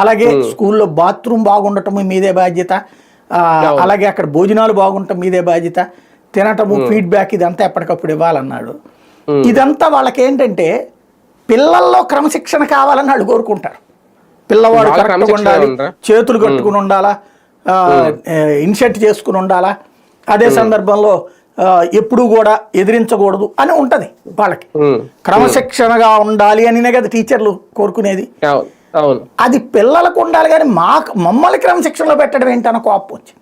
అలాగే స్కూల్లో బాత్రూమ్ బాగుండటం మీదే బాధ్యత, అలాగే అక్కడ భోజనాలు బాగుండటం మీదే బాధ్యత, తినటము ఫీడ్బ్యాక్ ఇదంతా ఎప్పటికప్పుడు ఇవ్వాలన్నాడు. ఇదంతా వాళ్ళకి ఏంటంటే పిల్లల్లో క్రమశిక్షణ కావాలని వాళ్ళు కోరుకుంటారు. పిల్లవాడు కరెక్ట్గా ఉండాలి, చేతులు కట్టుకుని ఉండాలా, ఇన్షర్ట్ చేసుకుని ఉండాలా, అదే సందర్భంలో ఎప్పుడు కూడా ఎదిరించకూడదు అని ఉంటది వాళ్ళకి. క్రమశిక్షణగా ఉండాలి అనినే కదా టీచర్లు కోరుకునేది. అది పిల్లలకు ఉండాలి, కానీ మమ్మల్ని క్రమశిక్షణలో పెట్టడం ఏంటన్న కోపం వచ్చింది.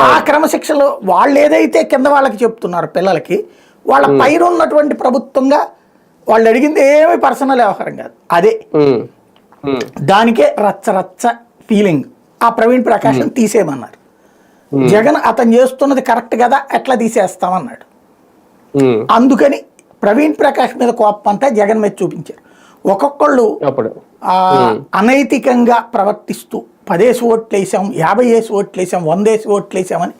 ఆ క్రమశిక్షణలో వాళ్ళు ఏదైతే కింద వాళ్ళకి చెప్తున్నారు పిల్లలకి, వాళ్ళ పైన ఉన్నటువంటి ప్రభుత్వంగా వాళ్ళు అడిగింది ఏమీ పర్సనల్ వ్యవహారం కాదు, అదే దానికే రచ్చ రచ్చ ఫీలింగ్. ఆ ప్రవీణ్ ప్రకాష్ని తీసేయమన్నారు. జగన్ అతను చేస్తున్నది కరెక్ట్ కదా, ఎట్లా తీసేస్తామన్నాడు. అందుకని ప్రవీణ్ ప్రకాష్ మీద కోపం అంతా జగన్ మీద చూపించారు. ఒక్కొక్కళ్ళు అనైతికంగా ప్రవర్తిస్తూ 10 ఓట్లు వేసాం, 50 ఓట్లు వేసాం, 100 ఓట్లు వేసామని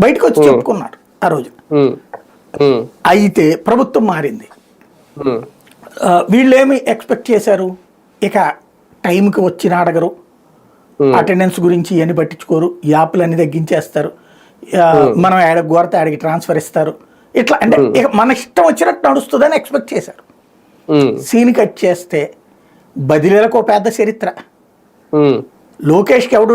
బయటకు వచ్చి చెప్పుకున్నారు ఆ రోజు. అయితే ప్రభుత్వం మారింది. వీళ్ళేమి ఎక్స్పెక్ట్ చేశారు, ఇక టైంకి వచ్చిన అడగరు, అటెండెన్స్ గురించి ఇవన్నీ పట్టించుకోరు, యాప్లు అన్ని తగ్గించేస్తారు, మనం గోరత ఆడికి ట్రాన్స్ఫర్ ఇస్తారు, ఇట్లా అంటే ఇక మన ఇష్టం వచ్చినట్టు నడుస్తుందని ఎక్స్పెక్ట్ చేశారు. సీన్ కట్ చేస్తే బదిలీలకు ఒక పెద్ద చరిత్ర. లోకేష్కి ఎవడు